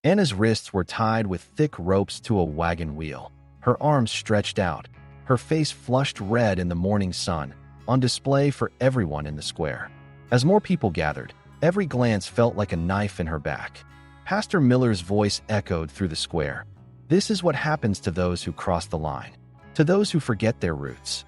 Anna's wrists were tied with thick ropes to a wagon wheel, her arms stretched out, her face flushed red in the morning sun, on display for everyone in the square. As more people gathered, every glance felt like a knife in her back. Pastor Miller's voice echoed through the square. This is what happens to those who cross the line, to those who forget their roots.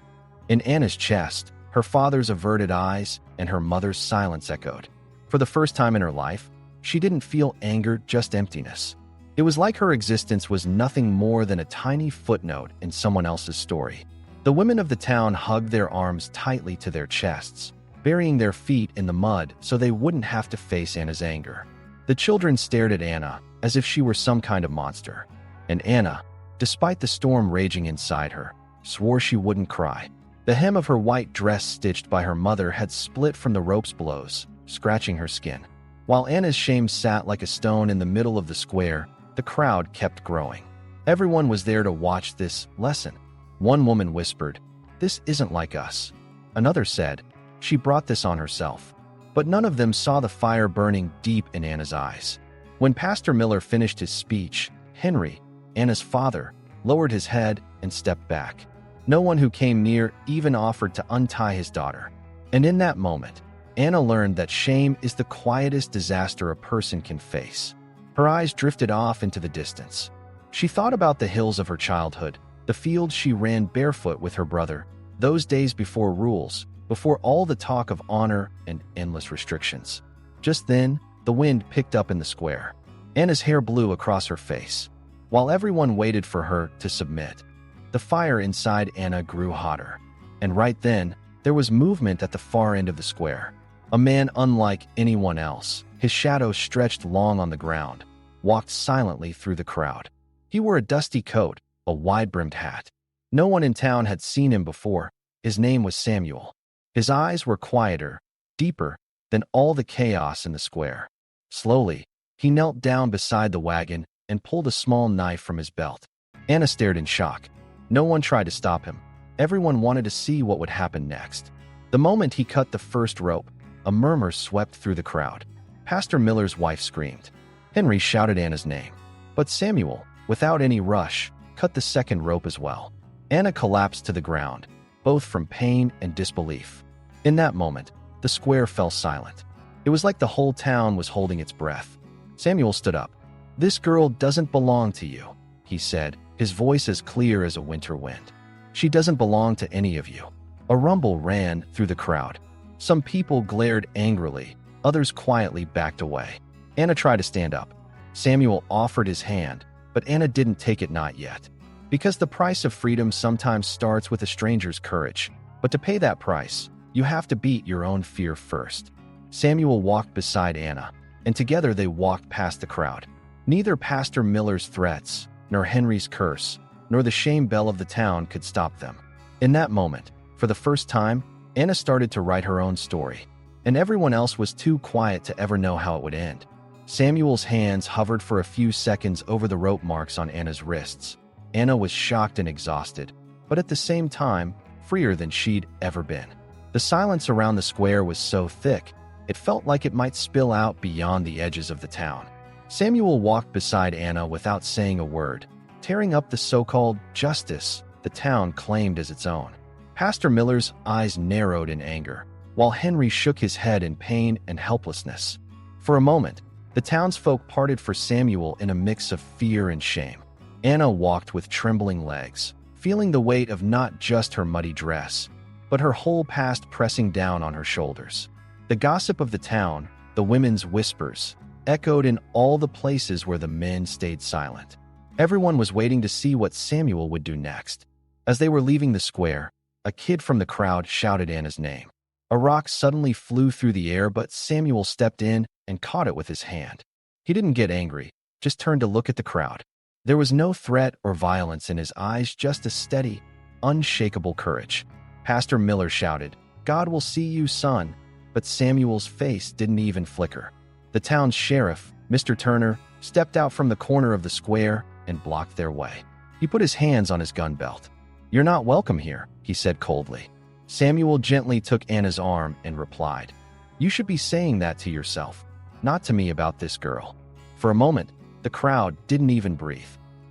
In Anna's chest, her father's averted eyes and her mother's silence echoed. For the first time in her life, she didn't feel anger, just emptiness. It was like her existence was nothing more than a tiny footnote in someone else's story. The women of the town hugged their arms tightly to their chests, burying their feet in the mud so they wouldn't have to face Anna's anger. The children stared at Anna as if she were some kind of monster. And Anna, despite the storm raging inside her, swore she wouldn't cry. The hem of her white dress stitched by her mother had split from the rope's blows, scratching her skin. While Anna's shame sat like a stone in the middle of the square, the crowd kept growing. Everyone was there to watch this lesson. One woman whispered, "This isn't like us." Another said, "She brought this on herself." But none of them saw the fire burning deep in Anna's eyes. When Pastor Miller finished his speech, Henry, Anna's father, lowered his head and stepped back. No one who came near even offered to untie his daughter. And in that moment, Anna learned that shame is the quietest disaster a person can face. Her eyes drifted off into the distance. She thought about the hills of her childhood, the fields she ran barefoot with her brother, those days before rules, before all the talk of honor and endless restrictions. Just then, the wind picked up in the square. Anna's hair blew across her face. While everyone waited for her to submit, the fire inside Anna grew hotter. And right then, there was movement at the far end of the square. A man unlike anyone else, his shadow stretched long on the ground, walked silently through the crowd. He wore a dusty coat, a wide-brimmed hat. No one in town had seen him before. His name was Samuel. His eyes were quieter, deeper than all the chaos in the square. Slowly, he knelt down beside the wagon and pulled a small knife from his belt. Anna stared in shock. No one tried to stop him. Everyone wanted to see what would happen next. The moment he cut the first rope, a murmur swept through the crowd. Pastor Miller's wife screamed. Henry shouted Anna's name. But Samuel, without any rush, cut the second rope as well. Anna collapsed to the ground, both from pain and disbelief. In that moment, the square fell silent. It was like the whole town was holding its breath. Samuel stood up. "This girl doesn't belong to you," he said, his voice as clear as a winter wind. "She doesn't belong to any of you." A rumble ran through the crowd. Some people glared angrily, others quietly backed away. Anna tried to stand up. Samuel offered his hand, but Anna didn't take it, not yet. Because the price of freedom sometimes starts with a stranger's courage. But to pay that price, you have to beat your own fear first. Samuel walked beside Anna, and together they walked past the crowd. Neither Pastor Miller's threats, nor Henry's curse, nor the shame bell of the town could stop them. In that moment, for the first time, Anna started to write her own story, and everyone else was too quiet to ever know how it would end. Samuel's hands hovered for a few seconds over the rope marks on Anna's wrists. Anna was shocked and exhausted, but at the same time, freer than she'd ever been. The silence around the square was so thick, it felt like it might spill out beyond the edges of the town. Samuel walked beside Anna without saying a word, tearing up the so-called justice the town claimed as its own. Pastor Miller's eyes narrowed in anger, while Henry shook his head in pain and helplessness. For a moment, the townsfolk parted for Samuel in a mix of fear and shame. Anna walked with trembling legs, feeling the weight of not just her muddy dress, but her whole past pressing down on her shoulders. The gossip of the town, the women's whispers, echoed in all the places where the men stayed silent. Everyone was waiting to see what Samuel would do next. As they were leaving the square, a kid from the crowd shouted Anna's name. A rock suddenly flew through the air, but Samuel stepped in and caught it with his hand. He didn't get angry, just turned to look at the crowd. There was no threat or violence in his eyes, just a steady, unshakable courage. Pastor Miller shouted, "God will see you, son," but Samuel's face didn't even flicker. The town's sheriff, Mr. Turner, stepped out from the corner of the square and blocked their way. He put his hands on his gun belt. "You're not welcome here," he said coldly. Samuel gently took Anna's arm and replied, "You should be saying that to yourself, not to me about this girl." For a moment, The crowd didn't even breathe.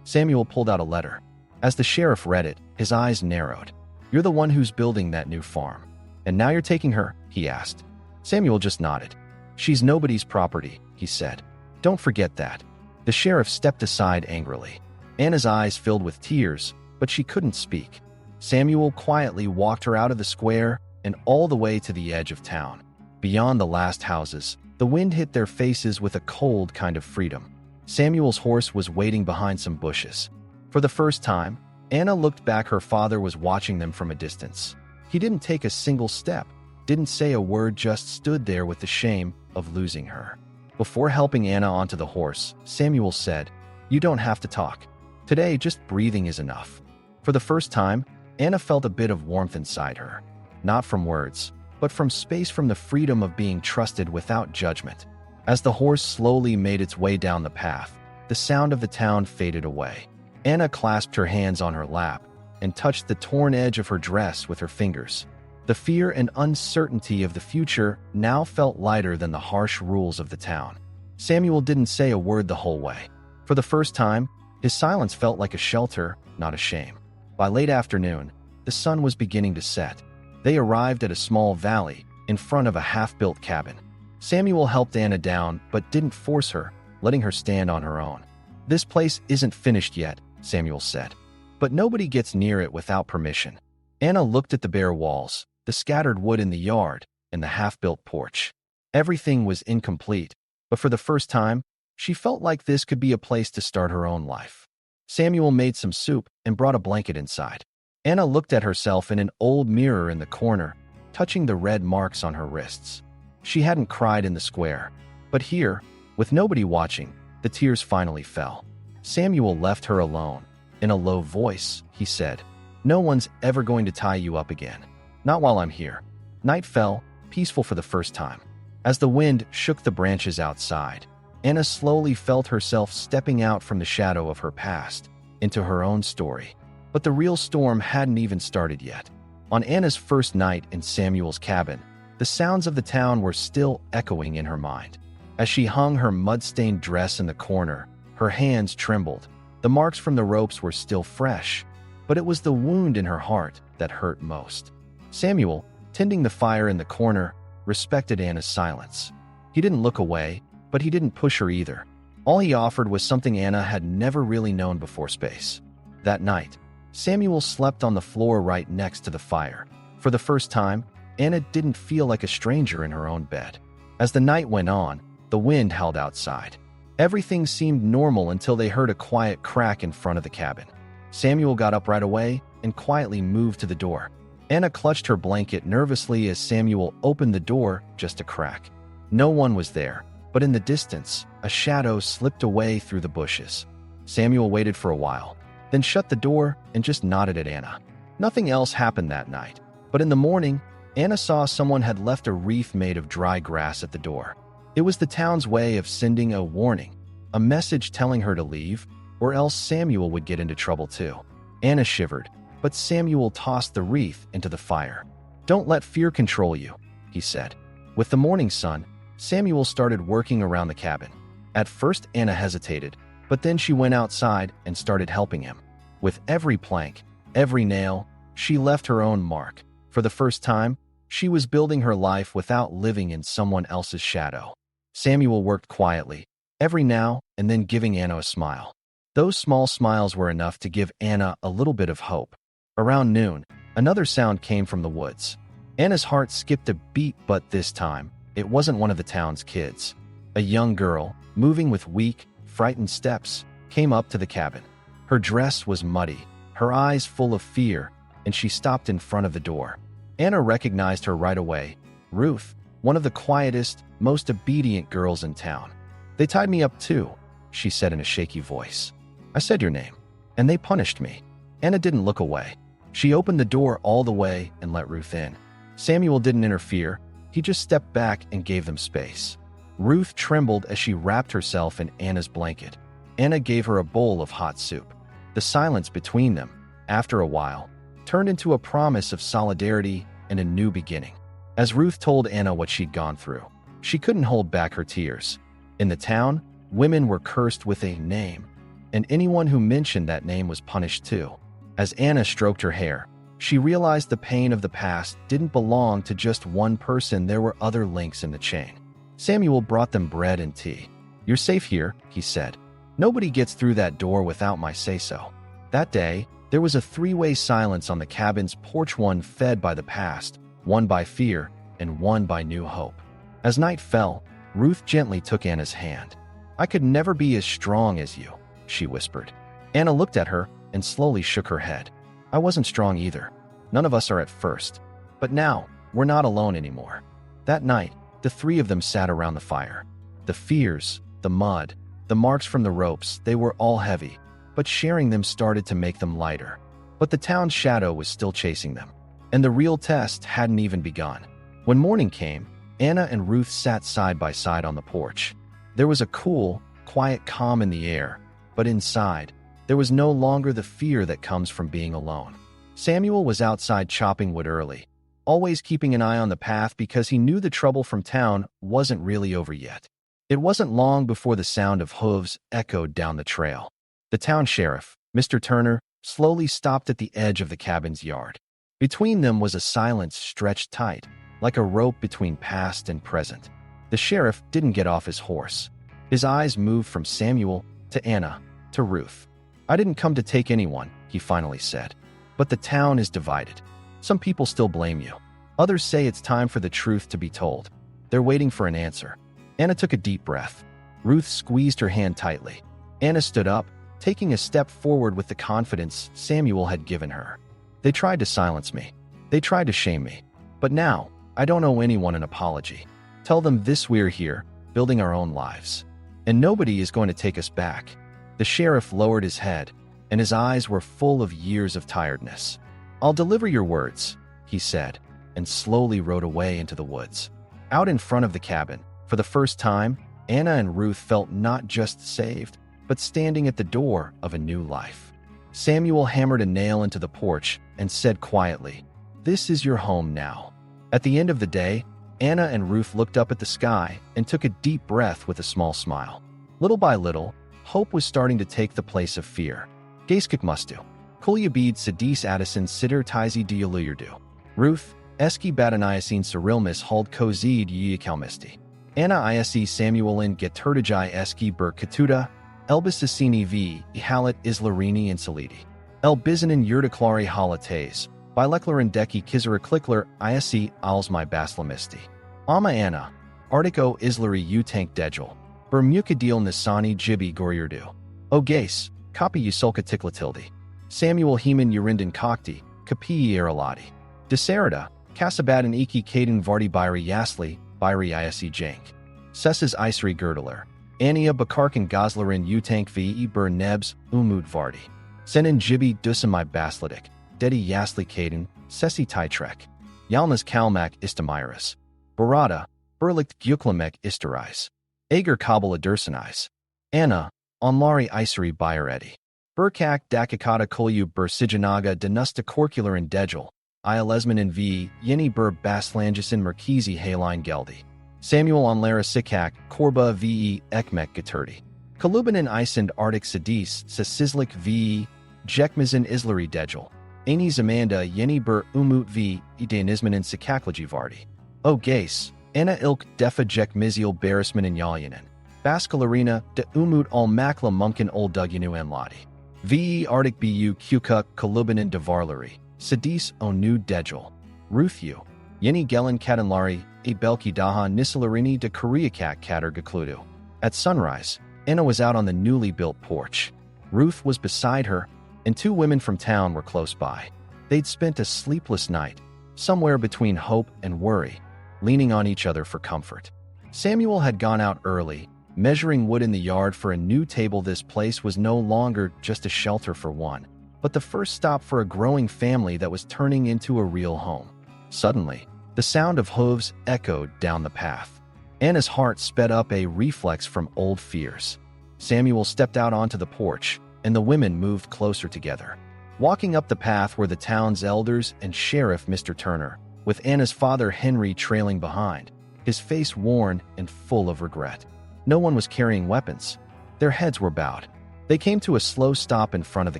Samuel pulled out a letter. As the sheriff read it, his eyes narrowed. "You're the one who's building that new farm. And now you're taking her?" he asked. Samuel just nodded. "She's nobody's property," he said. "Don't forget that." The sheriff stepped aside angrily. Anna's eyes filled with tears, but she couldn't speak. Samuel quietly walked her out of the square and all the way to the edge of town. Beyond the last houses, the wind hit their faces with a cold kind of freedom. Samuel's horse was waiting behind some bushes. For the first time, Anna looked back. Her father was watching them from a distance. He didn't take a single step, didn't say a word, just stood there with the shame of losing her. Before helping Anna onto the horse, Samuel said, "You don't have to talk. Today, just breathing is enough." For the first time, Anna felt a bit of warmth inside her. Not from words, but from space, from the freedom of being trusted without judgment. As the horse slowly made its way down the path, the sound of the town faded away. Anna clasped her hands on her lap and touched the torn edge of her dress with her fingers. The fear and uncertainty of the future now felt lighter than the harsh rules of the town. Samuel didn't say a word the whole way. For the first time, his silence felt like a shelter, not a shame. By late afternoon, the sun was beginning to set. They arrived at a small valley in front of a half-built cabin. Samuel helped Anna down but didn't force her, letting her stand on her own. "This place isn't finished yet," Samuel said, "but nobody gets near it without permission." Anna looked at the bare walls, the scattered wood in the yard, and the half-built porch. Everything was incomplete, but for the first time, she felt like this could be a place to start her own life. Samuel made some soup and brought a blanket inside. Anna looked at herself in an old mirror in the corner, touching the red marks on her wrists. She hadn't cried in the square, but here, with nobody watching, the tears finally fell. Samuel left her alone. In a low voice, he said, "No one's ever going to tie you up again. Not while I'm here." Night fell, peaceful for the first time. As the wind shook the branches outside, Anna slowly felt herself stepping out from the shadow of her past into her own story. But the real storm hadn't even started yet. On Anna's first night in Samuel's cabin, the sounds of the town were still echoing in her mind. As she hung her mud-stained dress in the corner, her hands trembled. The marks from the ropes were still fresh, but it was the wound in her heart that hurt most. Samuel, tending the fire in the corner, respected Anna's silence. He didn't look away, but he didn't push her either. All he offered was something Anna had never really known before: space. That night, Samuel slept on the floor right next to the fire. For the first time, Anna didn't feel like a stranger in her own bed. As the night went on, the wind howled outside. Everything seemed normal until they heard a quiet crack in front of the cabin. Samuel got up right away and quietly moved to the door. Anna clutched her blanket nervously as Samuel opened the door just a crack. No one was there, but in the distance, a shadow slipped away through the bushes. Samuel waited for a while, then shut the door and just nodded at Anna. Nothing else happened that night, but in the morning, Anna saw someone had left a wreath made of dry grass at the door. It was the town's way of sending a warning, a message telling her to leave, or else Samuel would get into trouble too. Anna shivered, but Samuel tossed the wreath into the fire. "Don't let fear control you," he said. With the morning sun, Samuel started working around the cabin. At first, Anna hesitated, but then she went outside and started helping him. With every plank, every nail, she left her own mark. For the first time, she was building her life without living in someone else's shadow. Samuel worked quietly, every now and then giving Anna a smile. Those small smiles were enough to give Anna a little bit of hope. Around noon, another sound came from the woods. Anna's heart skipped a beat, but this time, it wasn't one of the town's kids. A young girl, moving with weak, frightened steps, came up to the cabin. Her dress was muddy, her eyes full of fear, and she stopped in front of the door. Anna recognized her right away. Ruth, one of the quietest, most obedient girls in town. "They tied me up too," she said in a shaky voice. "I said your name, and they punished me." Anna didn't look away. She opened the door all the way and let Ruth in. Samuel didn't interfere. He just stepped back and gave them space. Ruth trembled as she wrapped herself in Anna's blanket. Anna gave her a bowl of hot soup. The silence between them, after a while, turned into a promise of solidarity and a new beginning. As Ruth told Anna what she'd gone through, she couldn't hold back her tears. In the town, Women were cursed with a name, and anyone who mentioned that name was punished too. As Anna stroked her hair, she realized the pain of the past didn't belong to just one person. There were other links in the chain. Samuel brought them bread and tea. "You're safe here," he said. "Nobody gets through that door without my say-so." That day, there was a three-way silence on the cabin's porch, one fed by the past, one by fear, and one by new hope. As night fell, Ruth gently took Anna's hand. "I could never be as strong as you," she whispered. Anna looked at her and slowly shook her head. "I wasn't strong either. None of us are at first. But now, we're not alone anymore." That night, the three of them sat around the fire. The fears, the mud, the marks from the ropes, they were all heavy, but sharing them started to make them lighter. But the town's shadow was still chasing them, and the real test hadn't even begun. When morning came, Anna and Ruth sat side by side on the porch. There was a cool, quiet calm in the air, but inside, there was no longer the fear that comes from being alone. Samuel was outside chopping wood early, always keeping an eye on the path because he knew the trouble from town wasn't really over yet. It wasn't long before the sound of hooves echoed down the trail. The town sheriff, Mr. Turner, slowly stopped at the edge of the cabin's yard. Between them was a silence stretched tight, like a rope between past and present. The sheriff didn't get off his horse. His eyes moved from Samuel to Anna to Ruth. "I didn't come to take anyone," he finally said. "But the town is divided. Some people still blame you. Others say it's time for the truth to be told. They're waiting for an answer." Anna took a deep breath. Ruth squeezed her hand tightly. Anna stood up, taking a step forward with the confidence Samuel had given her. "They tried to silence me. They tried to shame me. But now, I don't owe anyone an apology. Tell them this: we're here, building our own lives. And nobody is going to take us back." The sheriff lowered his head, and his eyes were full of years of tiredness. "I'll deliver your words," he said, and slowly rode away into the woods. Out in front of the cabin, for the first time, Anna and Ruth felt not just saved, but standing at the door of a new life. Samuel hammered a nail into the porch and said quietly, "This is your home now." At the end of the day, Anna and Ruth looked up at the sky and took a deep breath with a small smile. Little by little, hope was starting to take the place of fear. "Gaiskik mustu. Kulyabid Sadis Addison Sitter Tizi Dialuyardu. Ruth, Eski Badaniasin Cyrilmis Hold Kozid Yiyakalmisti. Anna Isi Samuelin Geturtajai Eski Ber Katuda, Elbisasini V. Ihalit Islarini and Salidi. El Bizanin Yurdaklari Halates, Bileklarin Deki Kizara Klickler Isi Alsmai Baslamisti. Ama Anna, Artico Islari Utank Dejel, Bermukadil Nisani Jibi Goryardu. O Gase, Copy Usulka Tiklatildi. Samuel Heman Urindan Kokti, Kapi Eralati. Desarada, Kasabadan Iki Kaden Vardi Byri Yasli, Byri Isi Jank. Sesas Isri Girdler. Ania Bakarkan Goslerin Utank Ve Bur Nebs, Umud Vardi. Senin Jibi Dusamai Basladik, Dedi Yasli Kaden, Sesi Titrek. Yalnas Kalmak Istamiris. Barada, Berlicht Gyuklamek Isterais. Ager Kabala Dursanais. Anna, Onlari Isri Bayaredi. Burkak Dakikata Kolyu Bursijanaga Denusta Corcular and Dejel. Ialesman in V. Yeni Bur Baslangisin Merkizi Haline Geldi. Samuel Onlara Sikak, Korba V. Ekmek Gaturdi. Kalubanin Isand Arctic Sadis, Sasizlik V. Jekmazin Islari Dejel. Ani Zamanda Yeni Bur Umut V. Idanisman in Sikaklaji Vardi. O Gase, Anna Ilk Defa Jekmiziel Barrisman in Yalyanin. Baskalarina de Umut Al Makla Mumkin Ol Duginu en Ladi. V. Arctic Bu Kukuk Kalubanin Devarlari. Sadis Onu Dejel. Ruthu. Yeni Gelin Katanlari, E Belki Daha Nisilarini de Koreakak Katar Gakludu. At sunrise, Anna was out on the newly built porch. Ruth was beside her, and two women from town were close by. They'd spent a sleepless night, somewhere between hope and worry, leaning on each other for comfort. Samuel had gone out early, measuring wood in the yard for a new table. This place was no longer just a shelter for one, but the first stop for a growing family that was turning into a real home. Suddenly, the sound of hooves echoed down the path. Anna's heart sped up, a reflex from old fears. Samuel stepped out onto the porch, and the women moved closer together. Walking up the path were the town's elders and Sheriff Mr. Turner, with Anna's father Henry trailing behind, his face worn and full of regret. No one was carrying weapons. Their heads were bowed. They came to a slow stop in front of the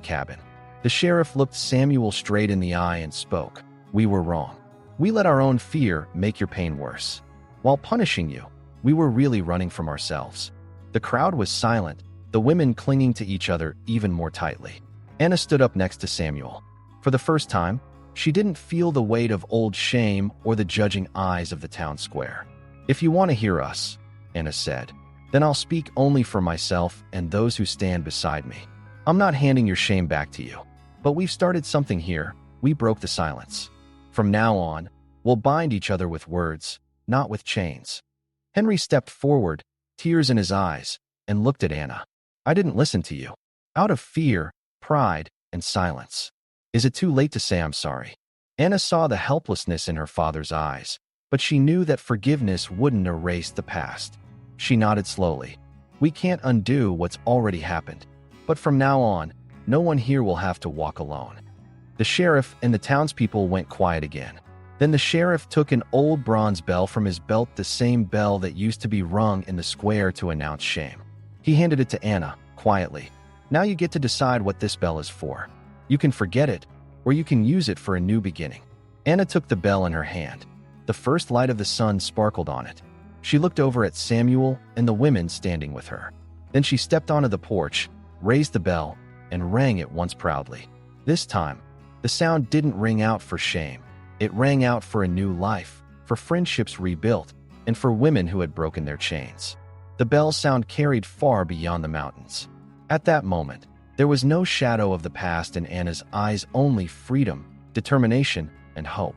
cabin. The sheriff looked Samuel straight in the eye and spoke. "We were wrong. We let our own fear make your pain worse. While punishing you, we were really running from ourselves." The crowd was silent, the women clinging to each other even more tightly. Anna stood up next to Samuel. For the first time, she didn't feel the weight of old shame or the judging eyes of the town square. "If you want to hear us," Anna said, "then I'll speak only for myself and those who stand beside me. I'm not handing your shame back to you. But we've started something here. We broke the silence. From now on, we'll bind each other with words, not with chains." Henry stepped forward, tears in his eyes, and looked at Anna. "I didn't listen to you. Out of fear, pride, and silence. Is it too late to say I'm sorry?" Anna saw the helplessness in her father's eyes, but she knew that forgiveness wouldn't erase the past. She nodded slowly. "We can't undo what's already happened. But from now on, no one here will have to walk alone." The sheriff and the townspeople went quiet again. Then the sheriff took an old bronze bell from his belt, the same bell that used to be rung in the square to announce shame. He handed it to Anna, quietly. "Now you get to decide what this bell is for. You can forget it, or you can use it for a new beginning." Anna took the bell in her hand. The first light of the sun sparkled on it. She looked over at Samuel and the women standing with her. Then she stepped onto the porch, raised the bell, and rang it once proudly. This time, the sound didn't ring out for shame. It rang out for a new life, for friendships rebuilt, and for women who had broken their chains. The bell sound carried far beyond the mountains. At that moment, there was no shadow of the past in Anna's eyes, only freedom, determination, and hope.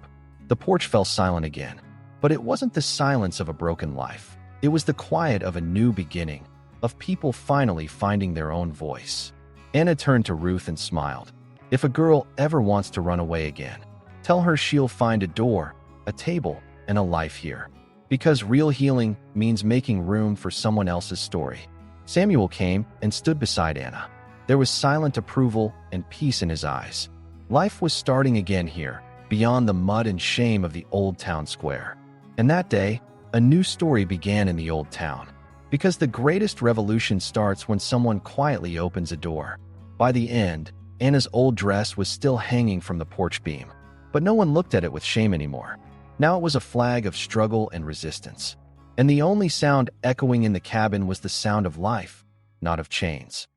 The porch fell silent again, but it wasn't the silence of a broken life. It was the quiet of a new beginning, of people finally finding their own voice. Anna turned to Ruth and smiled. "If a girl ever wants to run away again, tell her she'll find a door, a table, and a life here. Because real healing means making room for someone else's story." Samuel came and stood beside Anna. There was silent approval and peace in his eyes. Life was starting again here, beyond the mud and shame of the old town square. And that day, a new story began in the old town. Because the greatest revolution starts when someone quietly opens a door. By the end, Anna's old dress was still hanging from the porch beam, but no one looked at it with shame anymore. Now it was a flag of struggle and resistance. And the only sound echoing in the cabin was the sound of life, not of chains.